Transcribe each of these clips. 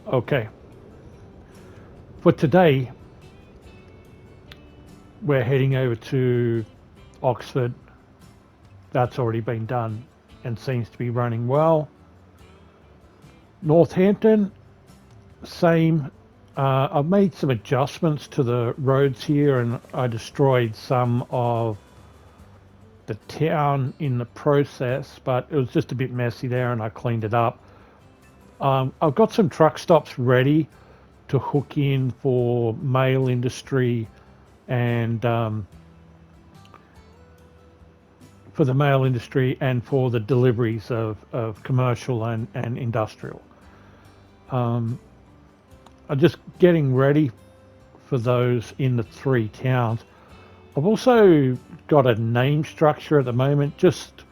Okay, for today, we're heading over to Oxford. That's already been done and seems to be running well. Northampton, same. I've made some adjustments to the roads here and I destroyed some of the town in the process, but it was just a bit messy there and I cleaned it up. I've got some truck stops ready to hook in for mail industry and for the mail industry and for the deliveries of commercial and industrial. Um, I'm just getting ready for those in the three towns. I've also got a name structure at the moment. Just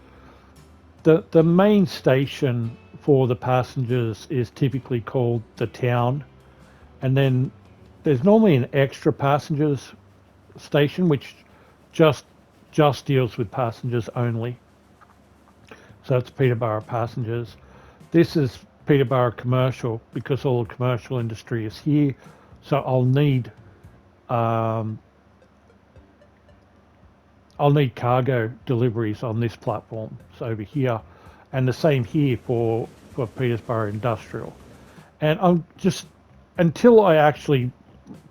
the main station for the passengers is typically called the town, and then there's normally an extra passengers station which just just deals with passengers only. So it's Peterborough passengers. This is Peterborough commercial because all the commercial industry is here. So um, I'll need cargo deliveries on this platform. So over here, and the same here for Peterborough industrial. And I'm just until I actually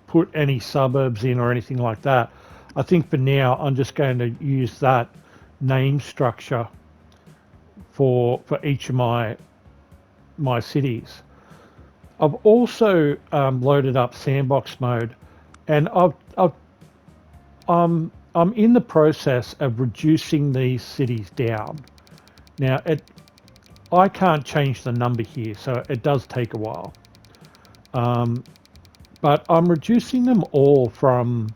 put any suburbs in or anything like that. I think for now I'm just going to use that name structure for each of my cities. I've also loaded up sandbox mode, and I'm in the process of reducing these cities down. Now, I can't change the number here, so it does take a while. Um, but I'm reducing them all from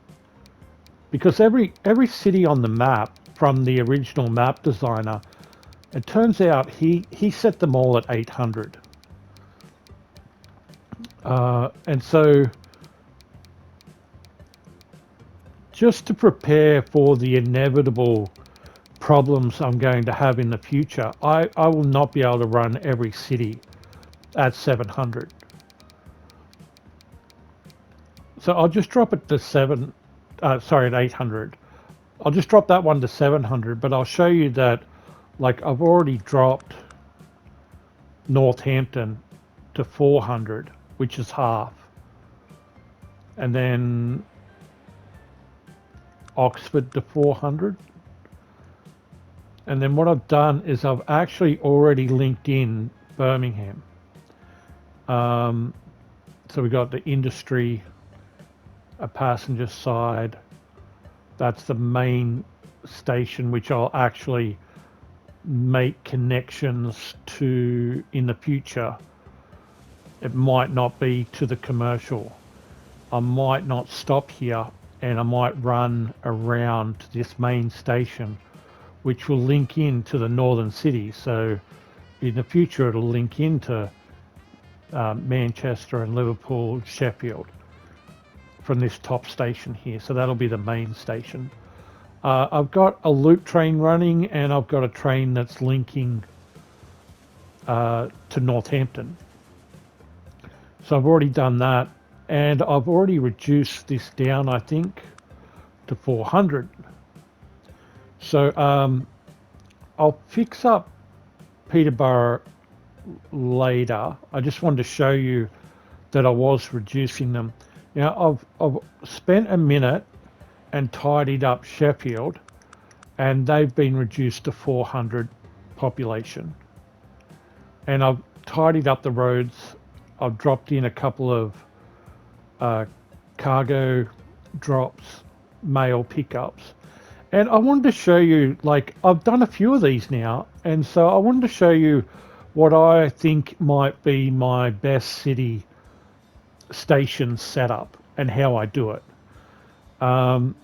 because every city on the map from the original map designer, it turns out he set them all at 800. And so just to prepare for the inevitable problems I'm going to have in the future, I will not be able to run every city at 700. So I'll just drop it to at 800. I'll just drop that one to 700, but I'll show you that like I've already dropped Northampton to 400, which is half. And then Oxford to 400. And then what I've done is I've actually already linked in Birmingham. Um, so we got the industry, a passenger side. That's the main station, which I'll actually make connections to in the future. It might not be to the commercial. I might not stop here and I might run around to this main station, which will link into the northern cities. So in the future, it'll link into Manchester and Liverpool, Sheffield from this top station here. So that'll be the main station. I've got a loop train running and I've got a train that's linking to Northampton. So I've already done that and I've already reduced this down, I think, to 400. So I'll fix up Peterborough later. I just wanted to show you that I was reducing them. Now I've spent a minute and tidied up Sheffield, and they've been reduced to 400 population. And I've tidied up the roads. I've dropped in a couple of cargo drops, mail pickups. And I wanted to show you, like, I've done a few of these now, and so I wanted to show you what I think might be my best city station setup and how I do it. Um,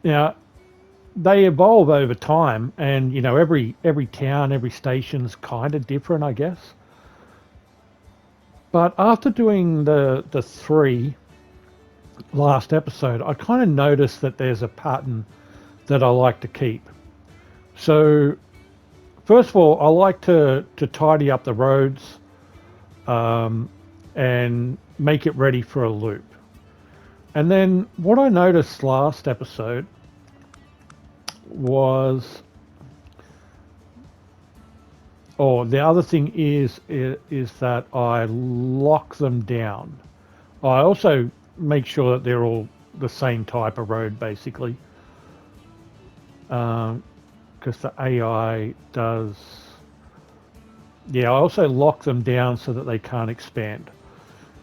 Now, they evolve over time, and every town, every station's kind of different, I guess. But after doing the three last episode, I kind of noticed that there's a pattern that I like to keep. So first of all, I like to tidy up the roads. Um, and make it ready for a loop. And then what I noticed last episode was, or the other thing is that I lock them down. I also make sure that they're all the same type of road, basically, because the AI does. Yeah, I also lock them down so that they can't expand.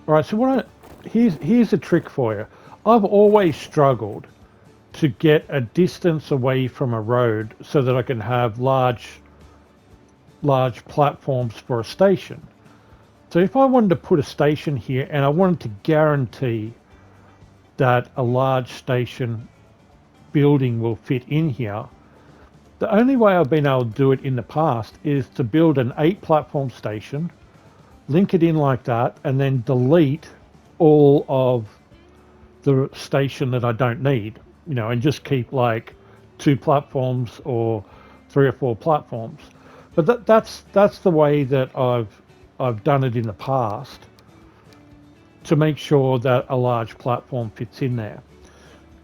All right, so here's a trick for you. I've always struggled to get a distance away from a road so that I can have large platforms for a station. So if I wanted to put a station here and I wanted to guarantee that a large station building will fit in here, the only way I've been able to do it in the past is to build an 8-platform station, link it in like that, and then delete all of the station that I don't need, and just keep like 2 platforms or 3 or 4 platforms. But that's the way that I've done it in the past to make sure that a large platform fits in there.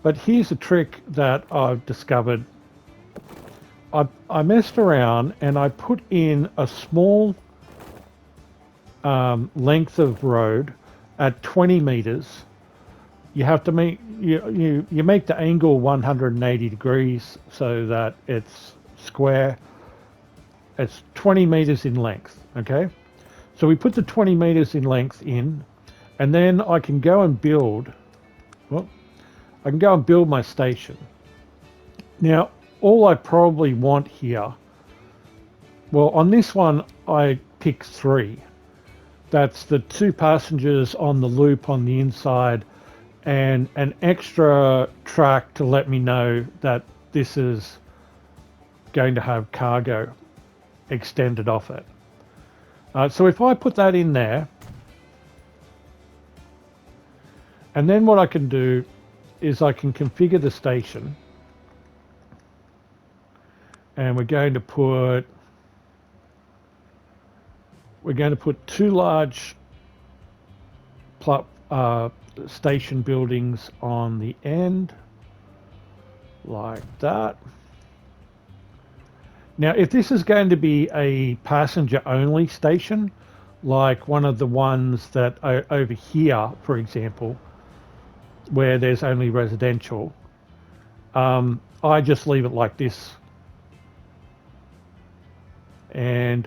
But here's a trick that I've discovered. I messed around and I put in a small length of road at 20 meters. You have to make you make the angle 180 degrees so that it's square. It's 20 meters in length. Okay, so we put the 20 meters in length in, and then I can go and build. Well, I can go and build my station. Now, all I probably want here, well, on this one, I picked 3. That's the 2 passengers on the loop on the inside and an extra track to let me know that this is going to have cargo extended off it. So if I put that in there, and then what I can do is I can configure the station, and we're going to put 2 large station buildings on the end like that. Now, if this is going to be a passenger only station, like one of the ones that are over here, for example, where there's only residential, I just leave it like this. And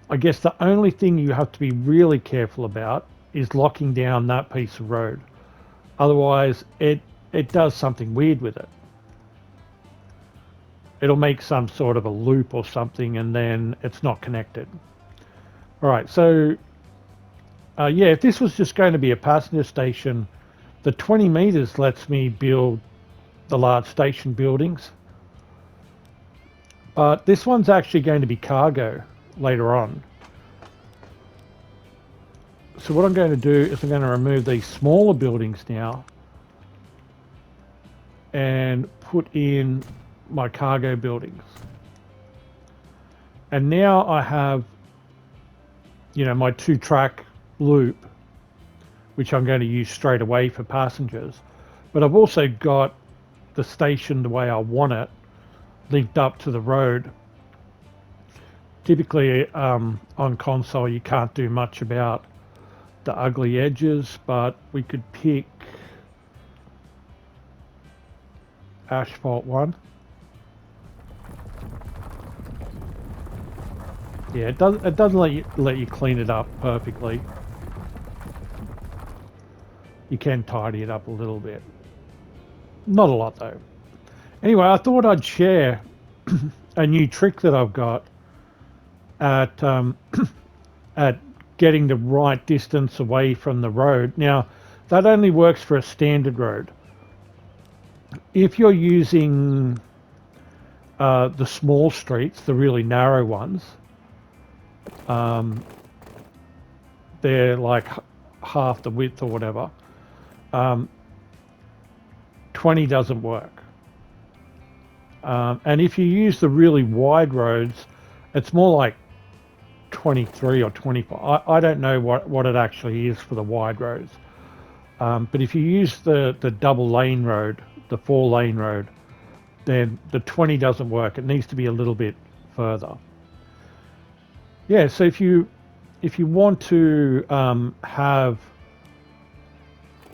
I guess the only thing you have to be really careful about is locking down that piece of road. Otherwise, it does something weird with it. It'll make some sort of a loop or something, and then it's not connected. All right, so yeah, if this was just going to be a passenger station, the 20 meters lets me build the large station buildings. But this one's actually going to be cargo later on. So what I'm going to do is I'm going to remove these smaller buildings now and put in my cargo buildings. And now I have, my 2-track loop, which I'm going to use straight away for passengers. But I've also got the station the way I want it, linked up to the road. Typically on console you can't do much about the ugly edges, but we could pick asphalt 1. Yeah, it doesn't let you clean it up perfectly. You can tidy it up a little bit. Not a lot though. Anyway, I thought I'd share a new trick that I've got at at getting the right distance away from the road. Now, that only works for a standard road. If you're using the small streets, the really narrow ones, they're like half the width or whatever, 20 doesn't work. And if you use the really wide roads, it's more like 23 or 24. I don't know what it actually is for the wide roads. But if you use the double lane road, the 4-lane road, then the 20 doesn't work. It needs to be a little bit further. Yeah, so if you want to have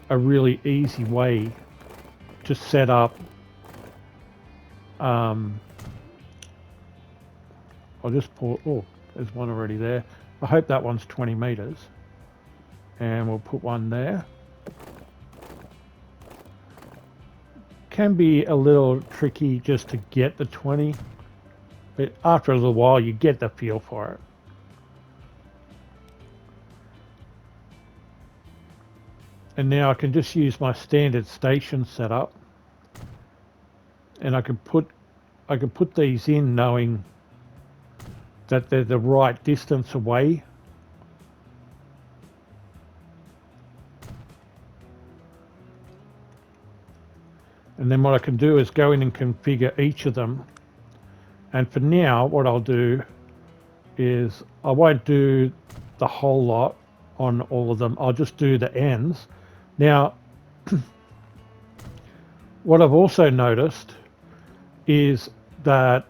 a really easy way to set up, I'll just pull, oh, there's one already there. I hope that one's 20 meters. And we'll put one there. Can be a little tricky just to get the 20, but after a little while you get the feel for it. And now I can just use my standard station setup, and I can put these in knowing that they're the right distance away. And then what I can do is go in and configure each of them. And for now, what I'll do is I won't do the whole lot on all of them. I'll just do the ends. Now, what I've also noticed is that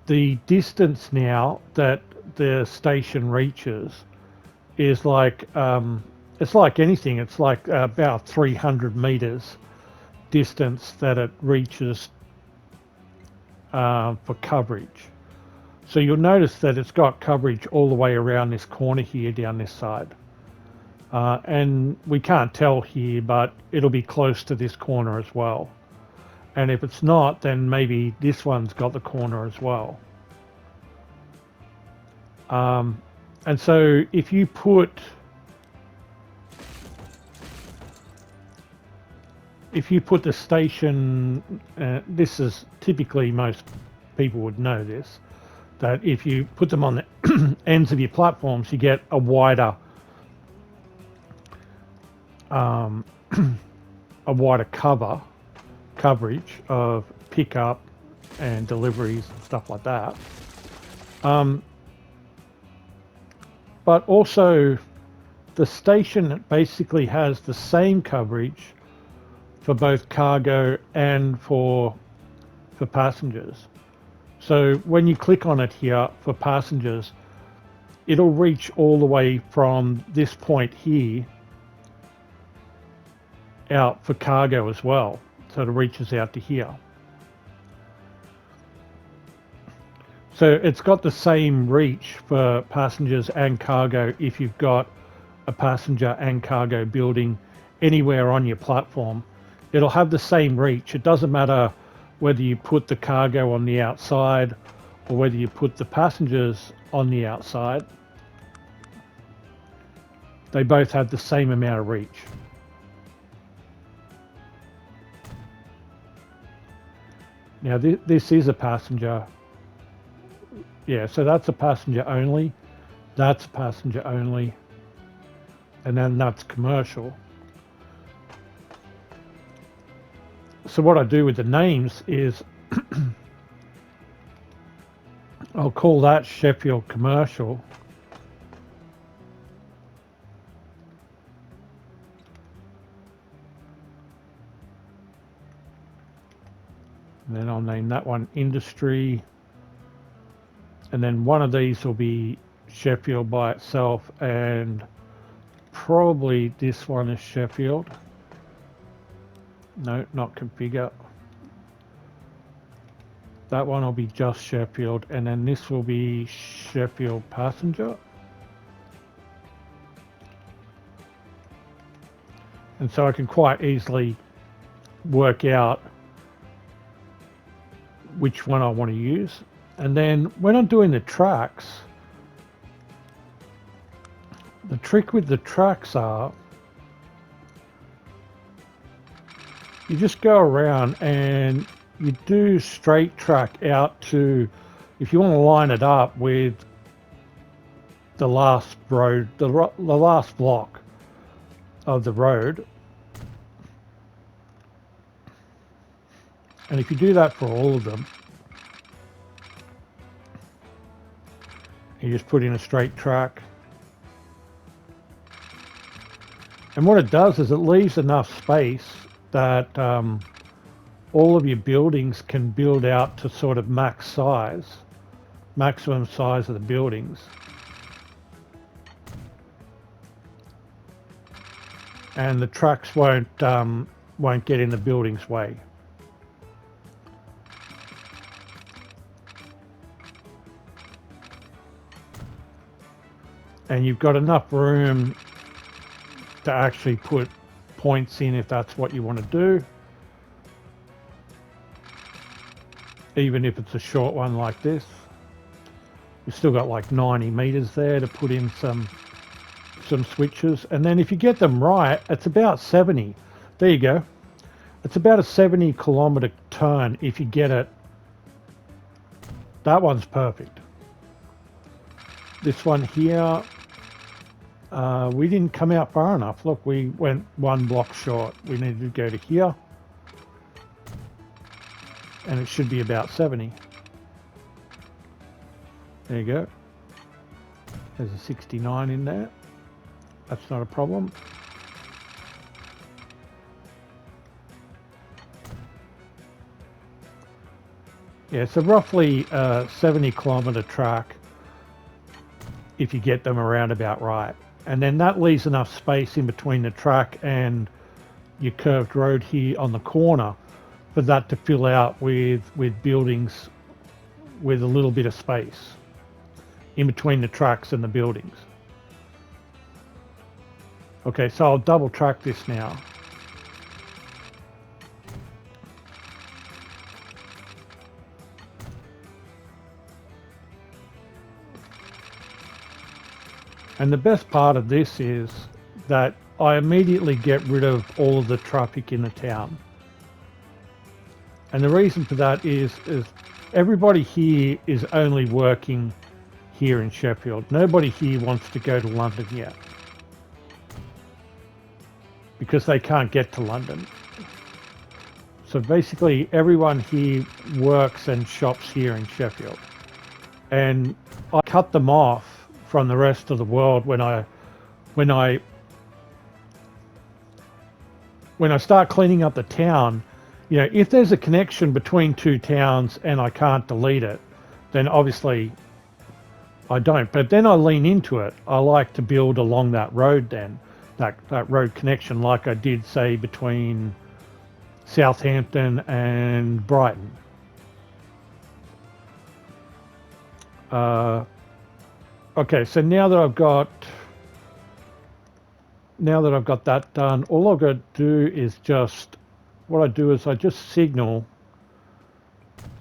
the distance now that the station reaches is like, it's like anything. It's like about 300 meters distance that it reaches for coverage. So you'll notice that it's got coverage all the way around this corner here down this side. And we can't tell here, but it'll be close to this corner as well. And if it's not, then maybe this one's got the corner as well. And so if you put the station, this is typically, most people would know this, that if you put them on the ends of your platforms, you get a wider coverage of pickup and deliveries and stuff like that. But also the station basically has the same coverage for both cargo and for passengers. So when you click on it here for passengers, it'll reach all the way from this point here out for cargo as well. So it reaches out to here. So it's got the same reach for passengers and cargo if you've got a passenger and cargo building anywhere on your platform. It'll have the same reach. It doesn't matter whether you put the cargo on the outside or whether you put the passengers on the outside. They both have the same amount of reach. Now this is a passenger. Yeah, so that's a passenger only. That's a passenger only. And then that's commercial. So what I do with the names is I'll call that Sheffield Commercial. And then I'll name that one Industry. And then one of these will be Sheffield by itself, and probably this one is Sheffield. No, not configure. That one will be just Sheffield, and then this will be Sheffield Passenger. And so I can quite easily work out which one I want to use. And then when I'm doing the tracks, the trick with the tracks are you just go around and you do straight track out to, if you want to line it up with the last road, the last block of the road. And if you do that for all of them, you just put in a straight track. And what it does is it leaves enough space that all of your buildings can build out to sort of maximum size of the buildings. And the trucks won't get in the building's way. And you've got enough room to actually put points in if that's what you want to do. Even if it's a short one like this. You've still got like 90 meters there to put in some switches. And then if you get them right, it's about 70. There you go. It's about a 70 kilometer turn if you get it. That one's perfect. This one here, we didn't come out far enough. Look, we went one block short. We needed to go to here. And it should be about 70. There you go. There's a 69 in there. That's not a problem. Yeah, so roughly 70 kilometer track if you get them around about right. And then that leaves enough space in between the track and your curved road here on the corner for that to fill out with buildings with a little bit of space in between the tracks and the buildings. Okay, so I'll double track this now. And the best part of this is that I immediately get rid of all of the traffic in the town. And the reason for that is everybody here is only working here in Sheffield. Nobody here wants to go to London yet because they can't get to London. So basically everyone here works and shops here in Sheffield. And I cut them off from the rest of the world when I start cleaning up the town. You know, if there's a connection between two towns and I can't delete it, then obviously I don't. But then I lean into it. I like to build along that road then, that road connection like I did, say, between Southampton and Brighton. Okay, so now that I've got that done, all I've got to do is what I do is I just signal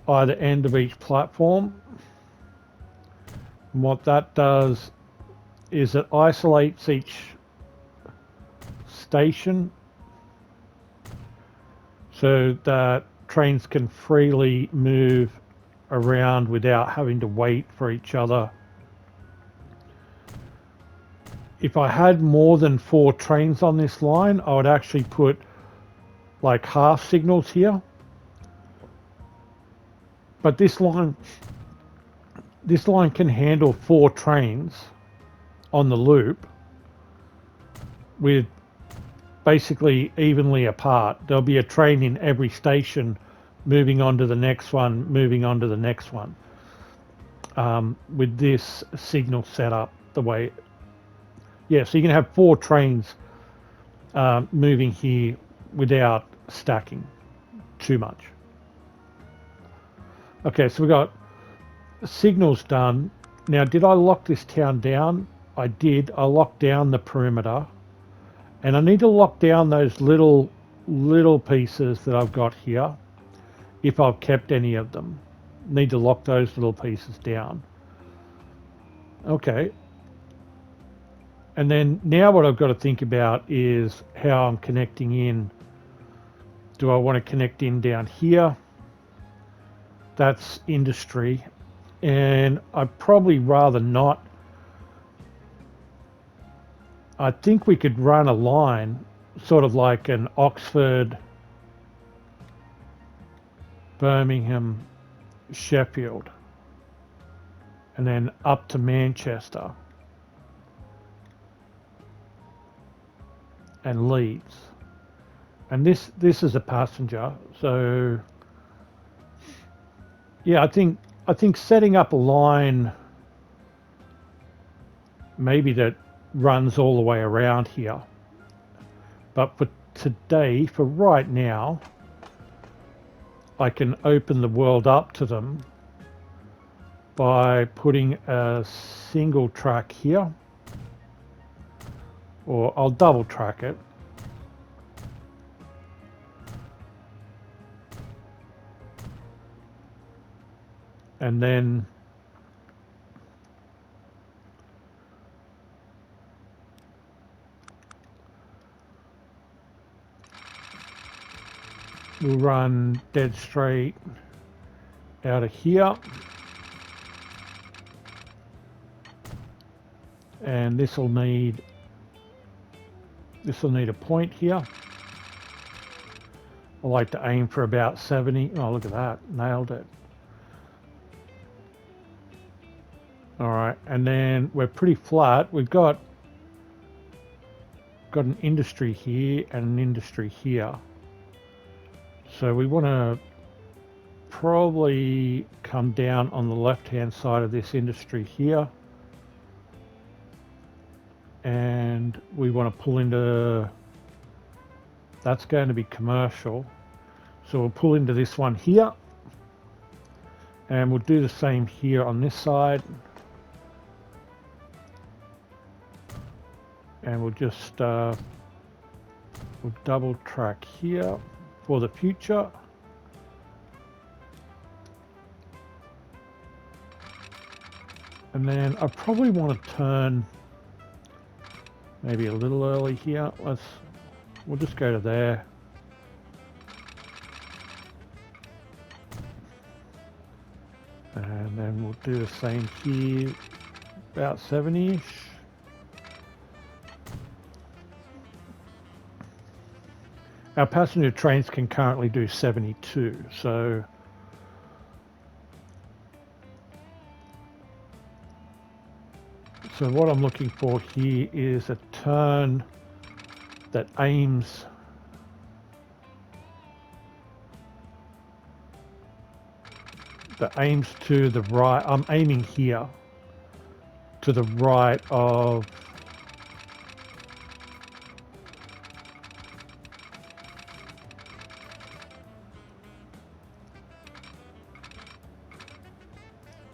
either end of each platform. And what that does is it isolates each station so that trains can freely move around without having to wait for each other. If I had more than 4 trains on this line, I would actually put like half signals here. But this line can handle 4 trains on the loop with basically evenly apart. There'll be a train in every station moving on to the next one, moving on to the next one. With this signal set up the way, yeah, so you can have 4 trains moving here without stacking too much. Okay, so we got signals done. Now, did I lock this town down? I did. I locked down the perimeter, and I need to lock down those little pieces that I've got here. If I've kept any of them, need to lock those little pieces down. Okay. And then now what I've got to think about is how I'm connecting in. Do I want to connect in down here? That's industry. And I'd probably rather not. I think we could run a line, sort of like an Oxford Birmingham, Sheffield, and then up to Manchester and Leeds. And this is a passenger. So yeah, I think setting up a line maybe that runs all the way around here. But for today, for right now, I can open the world up to them by putting a single track here, or I'll double track it. And then we'll run dead straight out of here. And this will need a point here. I like to aim for about 70. Oh, look at that, nailed it. All right, and then we're pretty flat. We've got an industry here and an industry here. So we want to probably come down on the left-hand side of this industry here. And we want to pull into, that's going to be commercial. So we'll pull into this one here. And we'll do the same here on this side. And we'll just we'll double track here for the future. And then I probably want to turn maybe a little early here. We'll just go to there. And then we'll do the same here, about 70-ish. Our passenger trains can currently do 72, so what I'm looking for here is a turn that aims to the right. I'm aiming here to the right of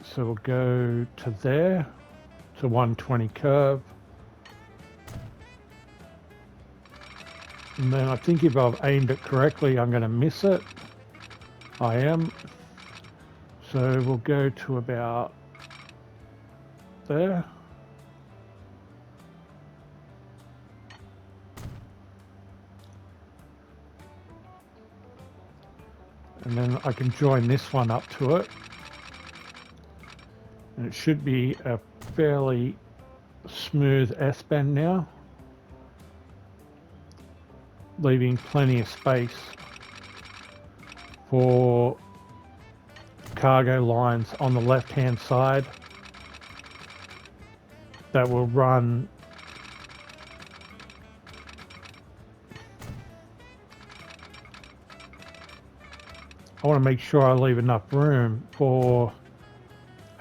so we'll go to there, to 120 curve. And then I think if I've aimed it correctly, I'm going to miss it. I am. So we'll go to about there. And then I can join this one up to it. And it should be a fairly smooth S-bend now, leaving plenty of space for cargo lines on the left-hand side that will run I want to make sure I leave enough room for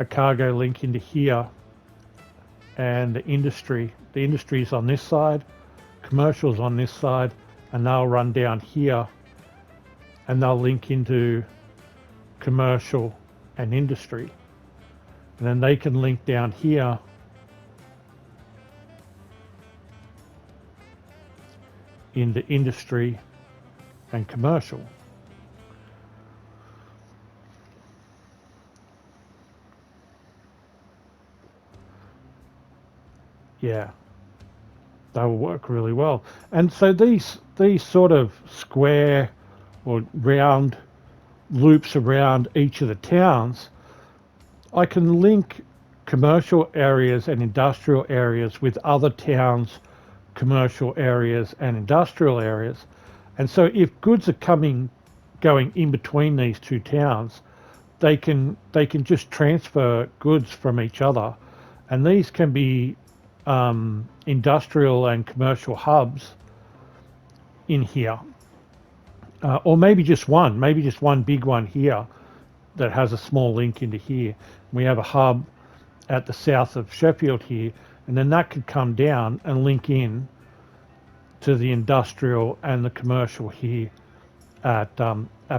a cargo link into here and the industry. The industry's on this side, commercial's on this side, and they'll run down here and they'll link into commercial and industry. And then they can link down here into industry and commercial. Yeah, they will work really well. And so these sort of square or round loops around each of the towns, I can link commercial areas and industrial areas with other towns, commercial areas and industrial areas. And so if goods are coming going in between these two towns, they can just transfer goods from each other, and these can be industrial and commercial hubs in here, or maybe just one big one here that has a small link into here. We have a hub at the south of Sheffield here, and then that could come down and link in to the industrial and the commercial here at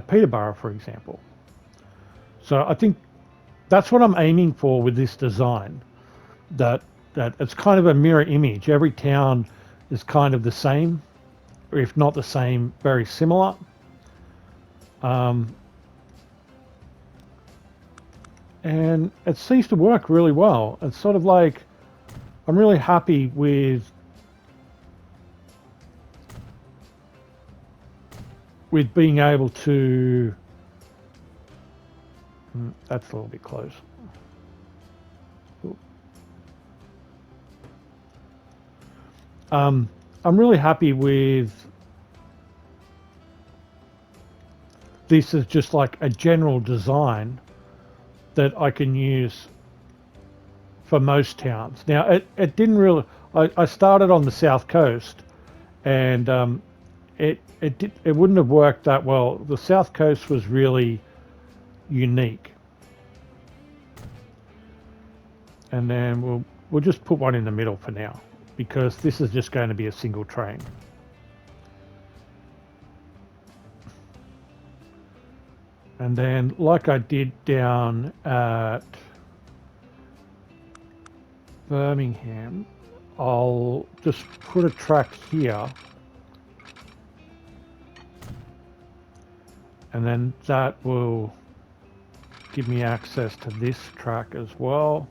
Peterborough, for example. So I think that's what I'm aiming for with this design. That it's kind of a mirror image. Every town is kind of the same, or if not the same, very similar. And it seems to work really well. It's sort of like I'm really happy with being able to. That's a little bit close. I'm really happy with this as just like a general design that I can use for most towns. Now, it didn't really. I started on the south coast, and it wouldn't have worked that well. The south coast was really unique, and then we'll just put one in the middle for now, because this is just going to be a single train. And then, like I did down at Birmingham, I'll just put a track here, and then that will give me access to this track as well.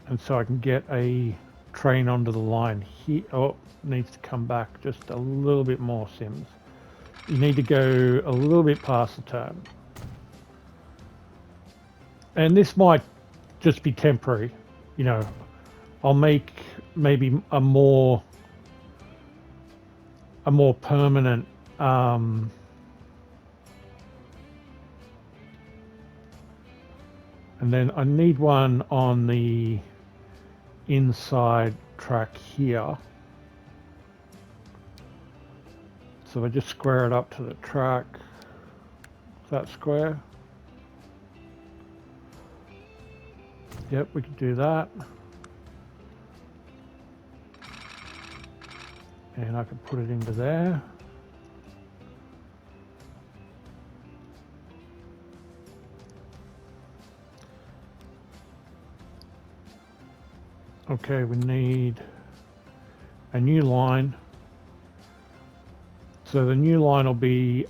And so I can get a train onto the line here. Oh, needs to come back just a little bit more, Sims. You need to go a little bit past the turn. And this might just be temporary. You know, I'll make maybe a more permanent and then I need one on the inside track here. So I just square it up to the track. Is that square? Yep, we can do that. And I can put it into there. Okay, we need a new line. So the new line will be,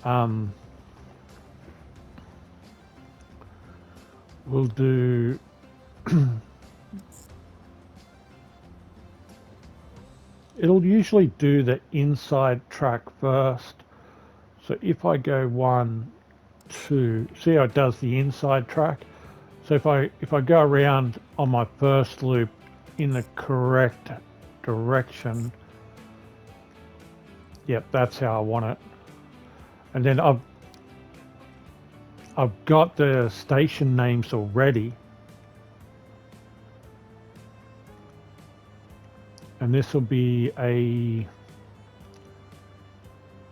we'll do it'll usually do the inside track first. So if I go 1, 2, see how it does the inside track? So if I go around on my first loop in the correct direction, yep, that's how I want it. And then I've got the station names already. And this will be a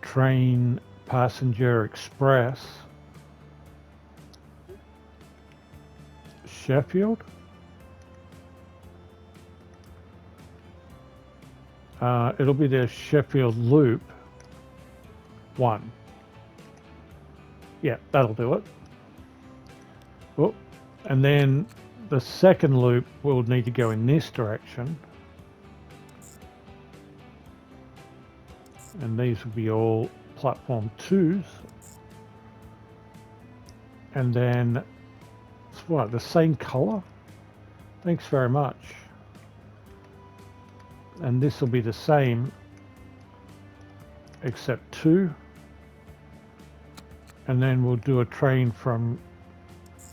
train passenger express Sheffield. It'll be the Sheffield Loop 1. Yeah, that'll do it. Oh, and then the second loop will need to go in this direction. And these will be all platform 2s. And then, it's what, the same color? Thanks very much. And this will be the same, except 2. And then we'll do a train from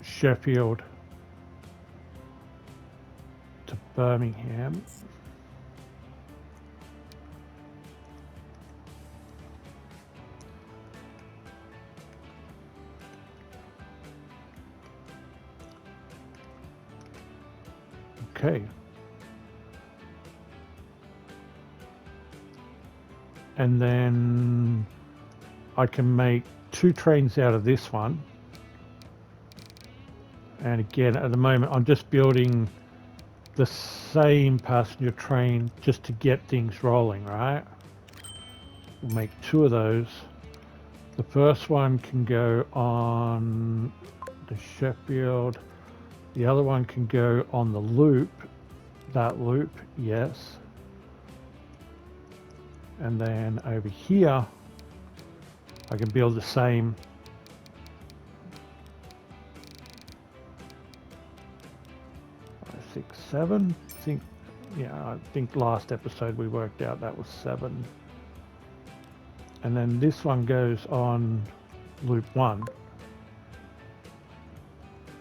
Sheffield to Birmingham. Okay. And then I can make 2 trains out of this one. And again, at the moment, I'm just building the same passenger train just to get things rolling, right? We'll make 2 of those. The first one can go on the Sheffield. The other one can go on the loop. That loop, yes. And then over here, I can build the same. 6, 7. I think last episode we worked out that was 7. And then this one goes on loop 1.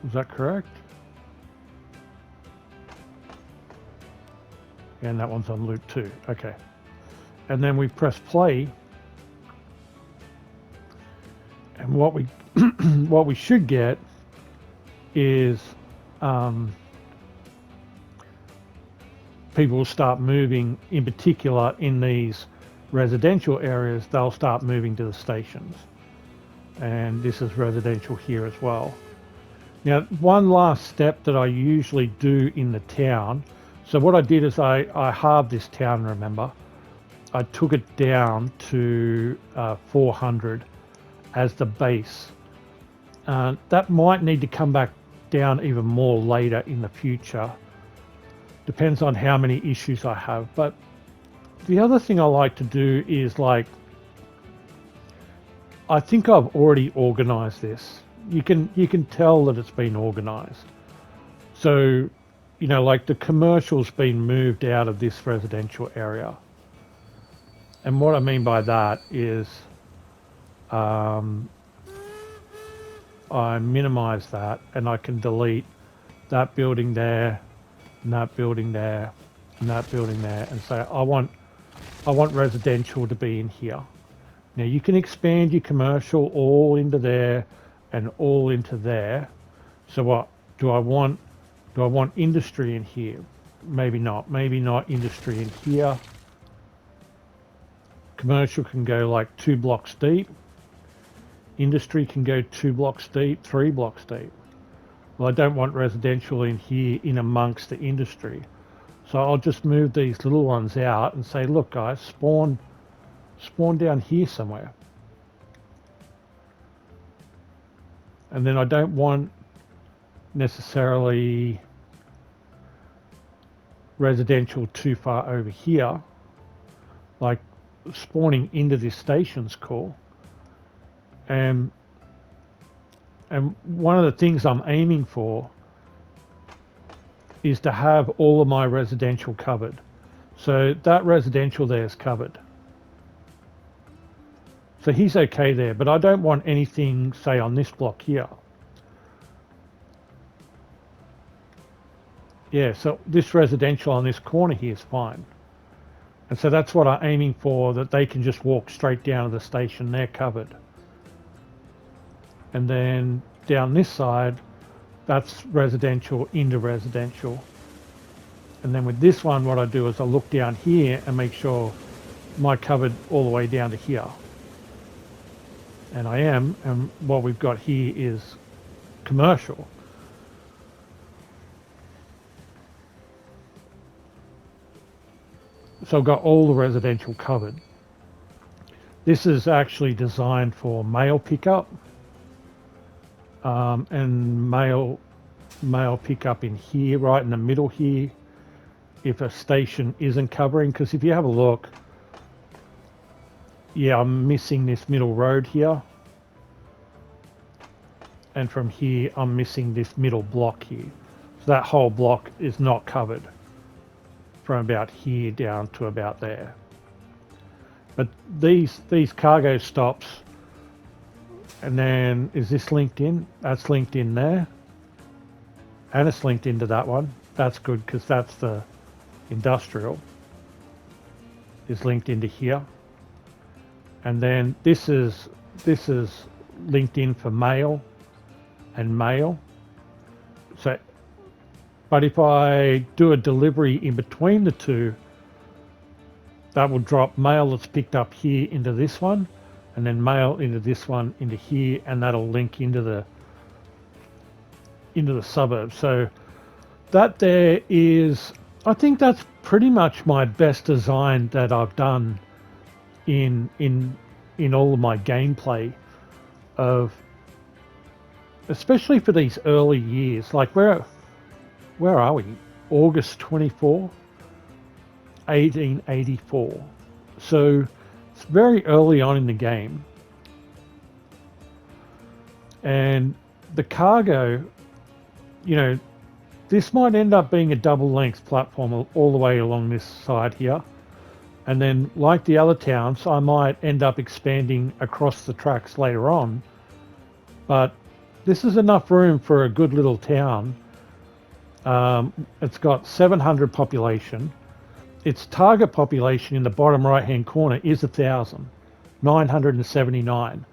Is that correct? And that one's on loop 2. Okay. And then we press play. And what we what we should get is people will start moving, in particular in these residential areas, they'll start moving to the stations. And this is residential here as well. Now, one last step that I usually do in the town. So what I did is I halved this town, remember. I took it down to 400 as the base. That might need to come back down even more later in the future. Depends on how many issues I have. But the other thing I like to do is, like, I think I've already organized this. You can tell that it's been organized. So, like the commercial's been moved out of this residential area. And what I mean by that is I minimize that and I can delete that building there and that building there and that building there and say I want residential to be in here. Now you can expand your commercial all into there and all into there. So what do I want? Do I want industry in here? Maybe not. Maybe not industry in here. Commercial can go like 2 blocks deep. Industry can go 2 blocks deep, 3 blocks deep. Well, I don't want residential in here in amongst the industry. So I'll just move these little ones out and say, look guys, spawn down here somewhere. And then I don't want necessarily residential too far over here. Like spawning into this station's cool. And one of the things I'm aiming for is to have all of my residential covered. So that residential there is covered. So he's okay there, but I don't want anything, say, on this block here. Yeah, so this residential on this corner here is fine. And so that's what I'm aiming for, that they can just walk straight down to the station, they're covered. And then down this side, that's residential into residential. And then with this one, what I do is I look down here and make sure my covered all the way down to here. And I am, and what we've got here is commercial. So I've got all the residential covered. This is actually designed for mail pickup. And mail pickup in here, right in the middle here, if a station isn't covering, because if you have a look, yeah, I'm missing this middle road here, and from here I'm missing this middle block here, so that whole block is not covered from about here down to about there. But these cargo stops, and then is this linked in? That's linked in there, and it's linked into that one. That's good because that's the industrial is linked into here. And then this is linked in for mail and mail. So But if I do a delivery in between the two, that will drop mail that's picked up here into this one, and then mail into this one into here, and that'll link into the suburb. So that there is, I think that's pretty much my best design that I've done in all of my gameplay, of especially for these early years. Like where are we? August 24, 1884. So it's very early on in the game. And the cargo, you know, this might end up being a double length platform all the way along this side here. And then like the other towns, I might end up expanding across the tracks later on. But this is enough room for a good little town. It's got 700 population. Its target population in the bottom right hand corner is 1,979.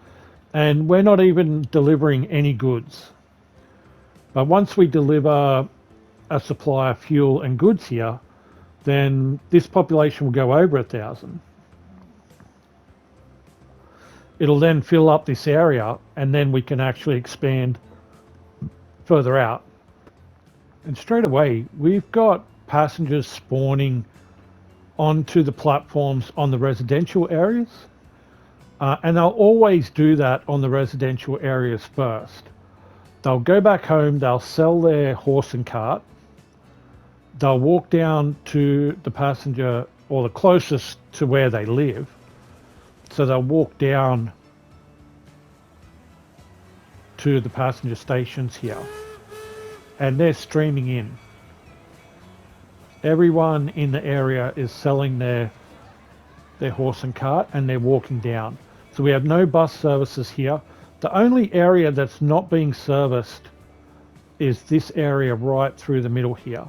And we're not even delivering any goods. But once we deliver a supply of fuel and goods here, then this population will go over 1,000. It'll then fill up this area, and then we can actually expand further out. And straight away, we've got passengers spawning onto the platforms on the residential areas. And they'll always do that on the residential areas first. They'll go back home, they'll sell their horse and cart, they'll walk down to the passenger, or the closest to where they live. So they'll walk down to the passenger stations here, and they're streaming in. Everyone in the area is selling their horse and cart, and they're walking down. So we have no bus services here. The only area that's not being serviced is this area right through the middle here.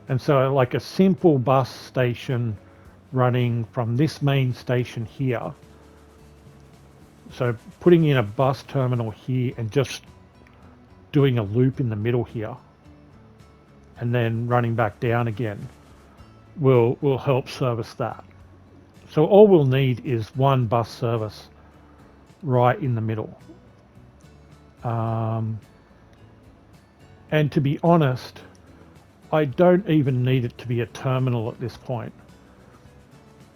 And so like a simple bus station running from this main station here. So putting in a bus terminal here and just doing a loop in the middle here, and then running back down again will help service that. So all we'll need is one bus service right in the middle. And to be honest, I don't even need it to be a terminal at this point.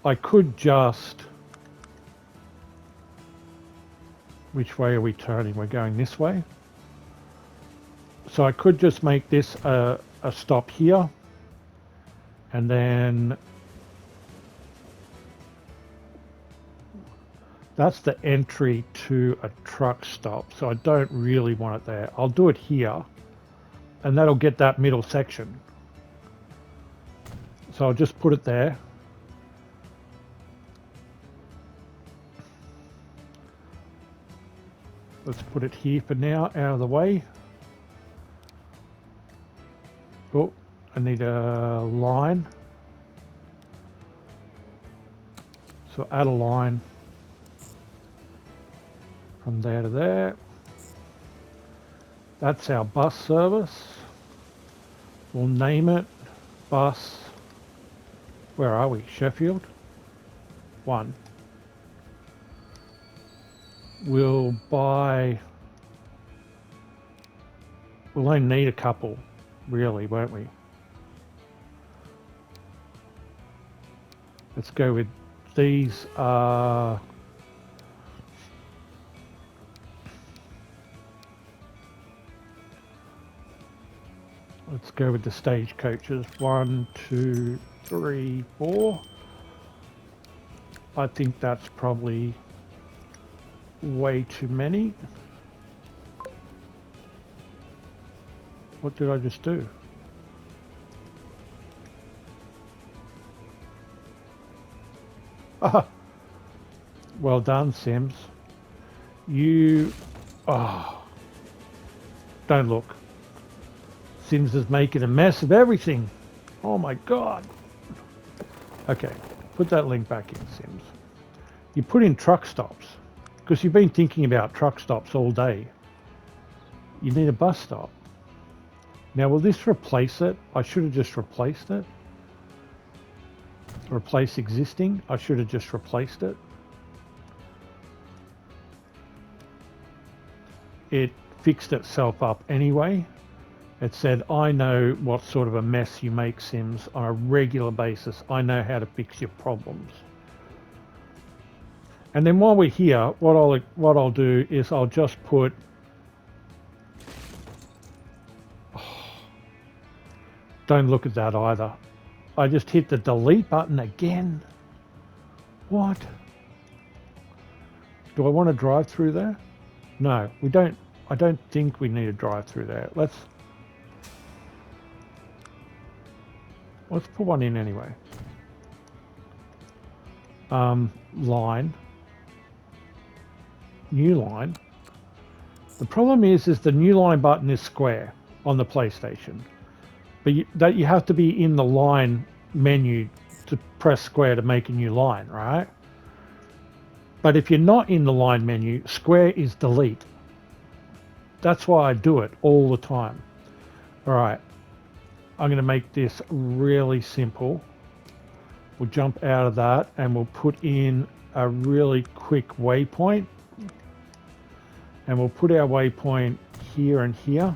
I could just... Which way are we turning? We're going this way. So I could just make this a stop here, and then that's the entry to a truck stop. So I don't really want it there. I'll do it here, and that'll get that middle section. So I'll just put it there. Let's put it here for now, out of the way. Oh, I need a line. So add a line from there to there. That's our bus service. We'll name it bus. Where are we? Sheffield 1. We'll buy... We'll only need a couple, really, won't we? Let's go with these. Let's go with the stagecoaches. 1, 2, 3, 4. I think that's probably way too many. What did I just do? Ah, well done, Sims. You... Oh, don't look. Sims is making a mess of everything. Oh my god. Okay, put that link back in, Sims. You put in truck stops, because you've been thinking about truck stops all day. You need a bus stop. Now, will this replace it? I should have just replaced it. Replace existing. I should have just replaced it. It fixed itself up anyway. It said, I know what sort of a mess you make, Sims, on a regular basis. I know how to fix your problems. And then while we're here, what I'll do is I'll just put... don't look at that either. I just hit the delete button again. What? Do I want to drive through there? No, we don't. I don't think we need a drive through there. Let's put one in anyway. Line. New line. The problem is the new line button is square on the PlayStation. But you have to be in the line menu to press square to make a new line, right? But if you're not in the line menu, square is delete. That's why I do it all the time. All right, I'm going to make this really simple. We'll jump out of that and we'll put in a really quick waypoint. And we'll put our waypoint here and here.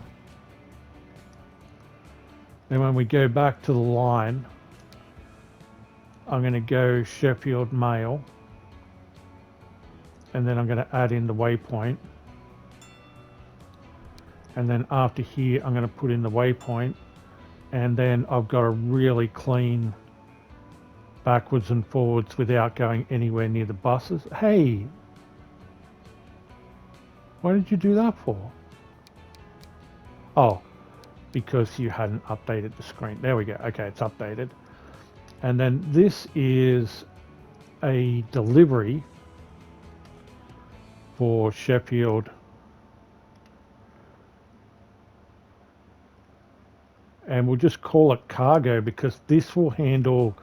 Then when we go back to the line, I'm going to go Sheffield Mail. And then I'm going to add in the waypoint. And then after here, I'm going to put in the waypoint. And then I've got a really clean backwards and forwards without going anywhere near the buses. Hey, what did you do that for? Oh, because you hadn't updated the screen. There we go. Okay, it's updated. And then this is a delivery for Sheffield. And we'll just call it cargo because this will handle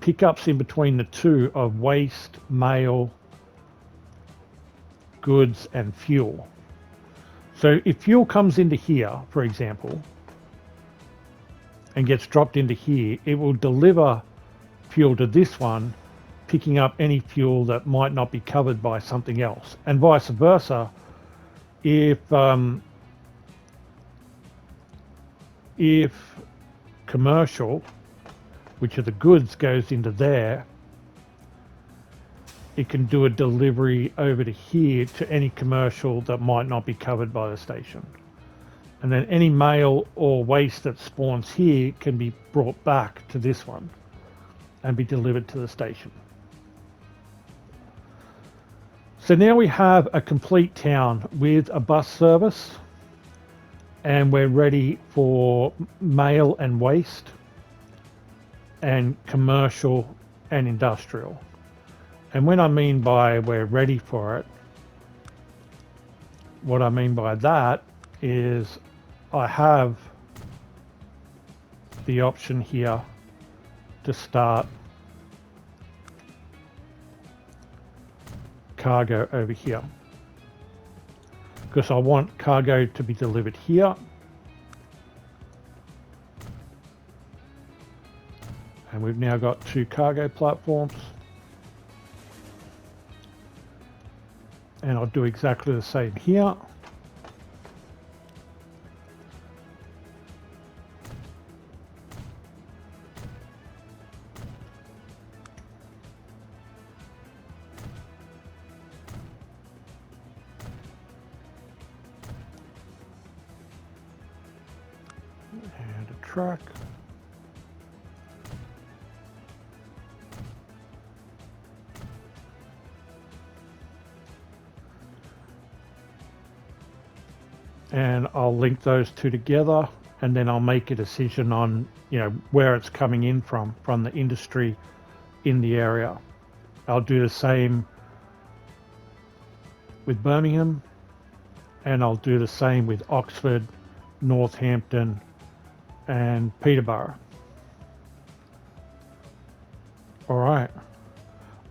pickups in between the two of waste, mail, goods and fuel. So if fuel comes into here, for example, and gets dropped into here, it will deliver fuel to this one, picking up any fuel that might not be covered by something else, and vice versa. If commercial, which are the goods, goes into there, it can do a delivery over to here to any commercial that might not be covered by the station. And then any mail or waste that spawns here can be brought back to this one and be delivered to the station. So now we have a complete town with a bus service, and we're ready for mail and waste and commercial and industrial. And when I mean by we're ready for it, what I mean by that is I have the option here to start cargo over here, because I want cargo to be delivered here. And we've now got 2 cargo platforms. And I'll do exactly the same here. And a truck. And I'll link those two together, and then I'll make a decision on, you know, where it's coming in from the industry in the area. I'll do the same with Birmingham, and I'll do the same with Oxford, Northampton, and Peterborough. All right.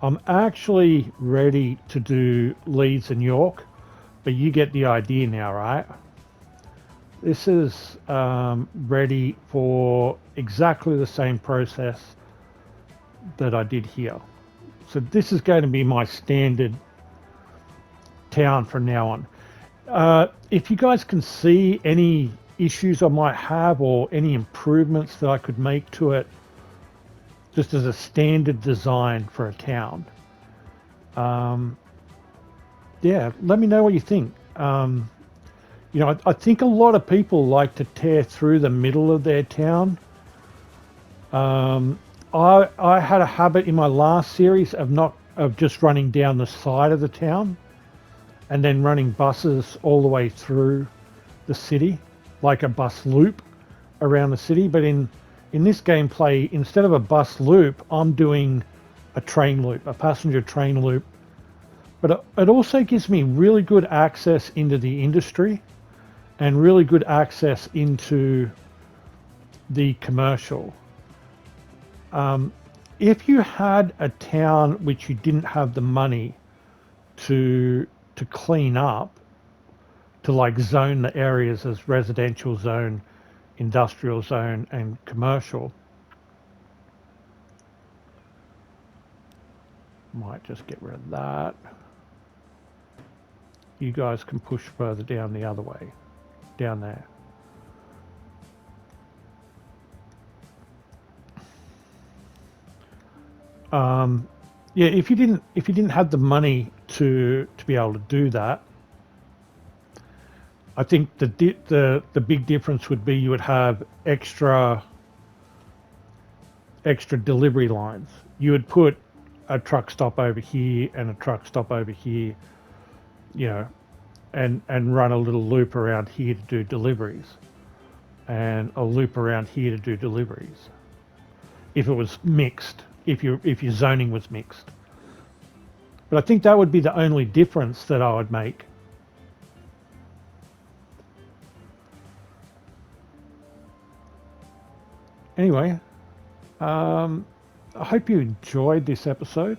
I'm actually ready to do Leeds and York, but you get the idea now, right? This is ready for exactly the same process that I did here. So this is going to be my standard town from now on. If you guys can see any issues I might have or any improvements that I could make to it, just as a standard design for a town, yeah, let me know what you think. You know, I think a lot of people like to tear through the middle of their town. I had a habit in my last series of just running down the side of the town and then running buses all the way through the city, like a bus loop around the city. But in this gameplay, instead of a bus loop, I'm doing a train loop, a passenger train loop. But it also gives me really good access into the industry and really good access into the commercial. If you had a town which you didn't have the money to clean up, to like zone the areas as residential zone, industrial zone, and commercial, might just get rid of that. You guys can push further down the other way, down there. Yeah, if you didn't have the money to be able to do that, I think the big difference would be you would have extra delivery lines. You would put a truck stop over here and a truck stop over here, you know, and run a little loop around here to do deliveries, and a loop around here to do deliveries. If it was mixed, if your zoning was mixed. But I think that would be the only difference that I would make. Anyway, I hope you enjoyed this episode.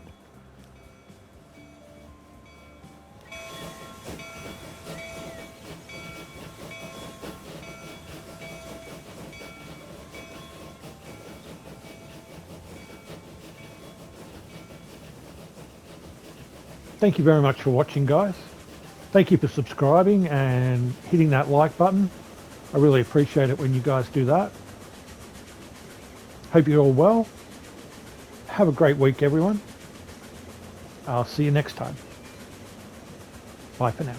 Thank you very much for watching, guys. Thank you for subscribing and hitting that like button. I really appreciate it when you guys do that. Hope you're all well. Have a great week, everyone. I'll see you next time. Bye for now.